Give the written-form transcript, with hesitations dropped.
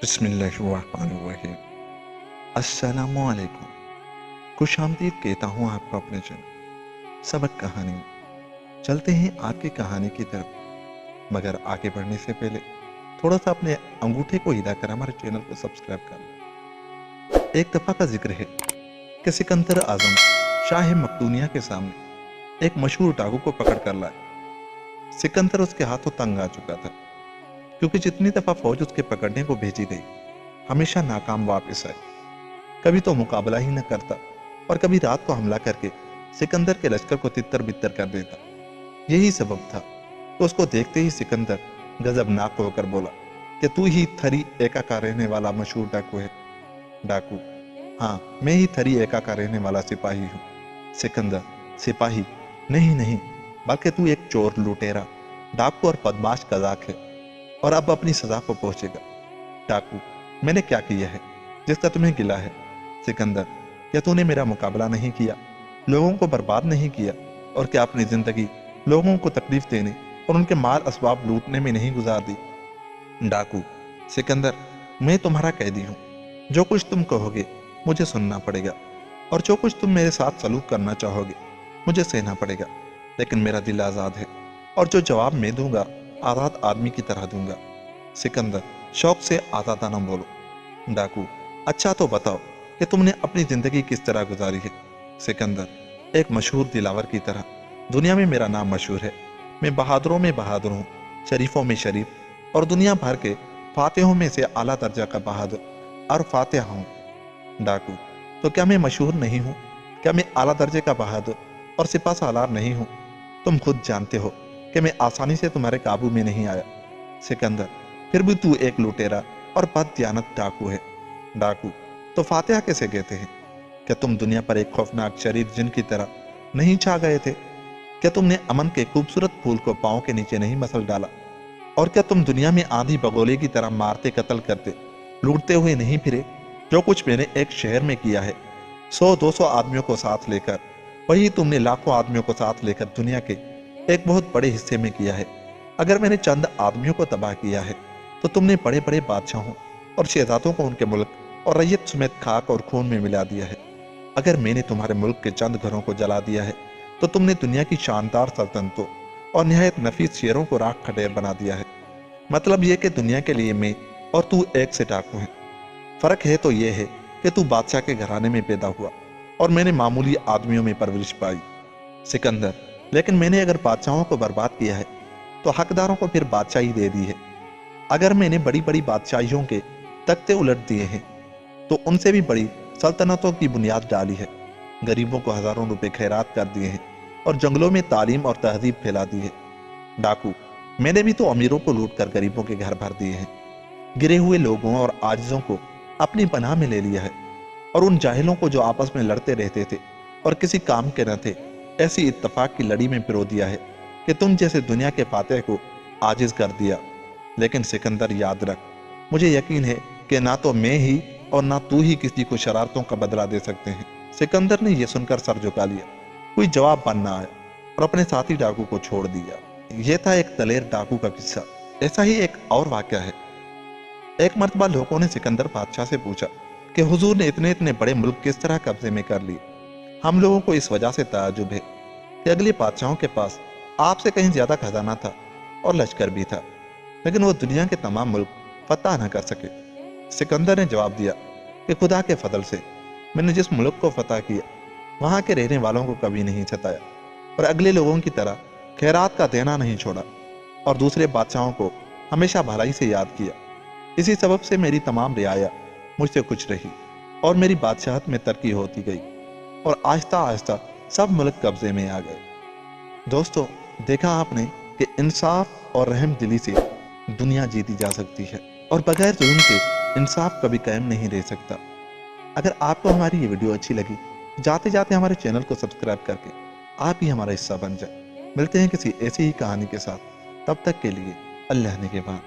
بسم اللہ الرحمن الرحیم۔ السلام علیکم، خوش آمدید کہتا ہوں آپ کو اپنے چینل سبق کہانی میں۔ چلتے ہیں آج کی کہانی کی طرف، مگر آگے بڑھنے سے پہلے تھوڑا سا اپنے انگوٹھے کو ہلا کر ہمارے چینل کو سبسکرائب کر لیں۔ ایک دفعہ کا ذکر ہے کہ سکندر اعظم شاہ مقدونیہ کے سامنے ایک مشہور ڈاکو کو پکڑ کر لائے۔ سکندر اس کے ہاتھوں تنگ آ چکا تھا، کیونکہ جتنی دفعہ فوج اس کے پکڑنے کو بھیجی گئی ہمیشہ ناکام واپس آئی۔ کبھی تو مقابلہ ہی نہ کرتا اور کبھی رات کو حملہ کر کے سکندر کے لشکر کو تتر بتر کر دیتا۔ یہی سبب تھا کہ اس کو دیکھتے ہی سکندر غضبناک ہو کر بولا کہ تو ہی تھری ایکا کا رہنے والا مشہور ڈاکو ہے۔ ڈاکو: ہاں، میں ہی تھری ایکا کا رہنے والا سپاہی ہوں۔ سکندر: سپاہی نہیں، بلکہ تو ایک چور، لوٹیرا، ڈاکو اور بدماش قزاق ہے، اور اب اپنی سزا کو پہنچے گا۔ ڈاکو: میں نے کیا کیا ہے جس کا تمہیں گلہ ہے؟ سکندر: کیا تو نے میرا مقابلہ نہیں کیا، لوگوں کو برباد نہیں کیا، اور کیا اپنی زندگی لوگوں کو تکلیف دینے اور ان کے مال اسباب لوٹنے میں نہیں گزار دی؟ ڈاکو: سکندر، میں تمہارا قیدی ہوں، جو کچھ تم کہو گے مجھے سننا پڑے گا، اور جو کچھ تم میرے ساتھ سلوک کرنا چاہو گے مجھے سہنا پڑے گا، لیکن میرا دل آزاد ہے، اور جو جواب میں دوں گا آزاد آدمی کی طرح دوں گا۔ سکندر شوق سے آزادانہ بولو۔ ڈاکو: اچھا تو بتاؤ کہ تم نے اپنی زندگی کس طرح گزاری ہے؟ سکندر: ایک مشہور دلاور کی طرح دنیا میں میرا نام مشہور ہے۔ میں بہادروں میں بہادر ہوں، شریفوں میں شریف، اور دنیا بھر کے فاتحوں میں سے اعلیٰ درجہ کا بہادر اور فاتح ہوں۔ ڈاکو: تو کیا میں مشہور نہیں ہوں؟ کیا میں اعلیٰ درجے کا بہادر اور سپہ سالار نہیں ہوں؟ تم خود جانتے ہو کہ میں آسانی سے تمہارے قابو میں نہیں آیا۔ سکندر: پھر بھی تو ایک لوٹیرا اور بد دیانت ڈاکو ہے۔ ڈاکو: تو فاتحہ کیسے کہتے ہیں؟ کیا تم دنیا پر ایک خوفناک شریر جن کی طرح نہیں چھا گئے تھے؟ کیا تم نے امن کے خوبصورت پھول کو پاؤں کے نیچے نہیں مسل ڈالا؟ اور کیا تم دنیا میں آندھی بگولے کی طرح مارتے قتل کرتے لوٹتے ہوئے نہیں پھرے؟ جو کچھ میں نے ایک شہر میں کیا ہے 100-200 آدمیوں کو ساتھ لے کر، وہی تم نے لاکھوں آدمیوں کو ساتھ لے کر دنیا کے ایک بہت بڑے حصے میں کیا ہے۔ اگر میں نے چند آدمیوں کو تباہ کیا ہے تو تم نے بڑے بڑے بادشاہوں اور شہزادوں کو ان کے ملک اور ریت سمیت خاک اور خون میں ملا دیا ہے۔ اگر میں نے تمہارے ملک کے چند گھروں کو جلا دیا ہے تو تم نے دنیا کی شاندار سلطنتوں اور نہایت نفیس شہروں کو راکھ کھڈیر بنا دیا ہے۔ مطلب یہ کہ دنیا کے لیے میں اور تو ایک سے ڈاکو ہیں۔ فرق ہے تو یہ ہے کہ تو بادشاہ کے گھرانے میں پیدا ہوا اور میں نے معمولی آدمیوں میں پرورش پائی۔ سکندر: لیکن میں نے اگر بادشاہوں کو برباد کیا ہے تو حقداروں کو پھر بادشاہی دے دی ہے۔ اگر میں نے بڑی بڑی بادشاہیوں کے تختے الٹ دیے ہیں تو ان سے بھی بڑی سلطنتوں کی بنیاد ڈالی ہے، غریبوں کو ہزاروں روپے خیرات کر دیے ہیں، اور جنگلوں میں تعلیم اور تہذیب پھیلا دی ہے۔ ڈاکو: میں نے بھی تو امیروں کو لوٹ کر غریبوں کے گھر بھر دیے ہیں، گرے ہوئے لوگوں اور عاجزوں کو اپنی پناہ میں لے لیا ہے، اور ان جاہلوں کو جو آپس میں لڑتے رہتے تھے اور کسی کام کے نہ تھے ایسی اتفاق کی لڑی میں پرو دیا ہے کہ تم جیسے دنیا کے فاتح کو عاجز کر دیا۔ لیکن سکندر یاد رکھ، مجھے یقین ہے کہ نہ تو میں ہی اور نہ تو ہی کسی کو شرارتوں کا بدلہ دے سکتے ہیں۔ سکندر نے یہ سن کر سر جھکا لیا، کوئی جواب بن نہ آیا، اور اپنے ساتھی ڈاکو کو چھوڑ دیا۔ یہ تھا ایک دلیر ڈاکو کا قصہ۔ ایسا ہی ایک اور واقعہ ہے۔ ایک مرتبہ لوگوں نے سکندر بادشاہ سے پوچھا کہ حضور نے اتنے بڑے ملک کس طرح قبضے میں کر لیے؟ ہم لوگوں کو اس وجہ سے تعجب ہے کہ اگلے بادشاہوں کے پاس آپ سے کہیں زیادہ خزانہ تھا اور لشکر بھی تھا، لیکن وہ دنیا کے تمام ملک فتح نہ کر سکے۔ سکندر نے جواب دیا کہ خدا کے فضل سے میں نے جس ملک کو فتح کیا وہاں کے رہنے والوں کو کبھی نہیں ستایا، اور اگلے لوگوں کی طرح خیرات کا دینا نہیں چھوڑا، اور دوسرے بادشاہوں کو ہمیشہ بھلائی سے یاد کیا۔ اسی سبب سے میری تمام رعایا مجھ سے خوش رہی، اور میری بادشاہت میں ترقی ہوتی گئی، اور آہستہ آہستہ سب ملک قبضے میں آ گئے۔ دوستو، دیکھا آپ نے کہ انصاف اور رحم دلی سے دنیا جیتی جا سکتی ہے، اور بغیر ظلم کے انصاف کبھی قائم نہیں رہ سکتا۔ اگر آپ کو ہماری یہ ویڈیو اچھی لگی، جاتے جاتے ہمارے چینل کو سبسکرائب کر کے آپ ہی ہمارا حصہ بن جائیں۔ ملتے ہیں کسی ایسی ہی کہانی کے ساتھ، تب تک کے لیے اللہ نگہبان۔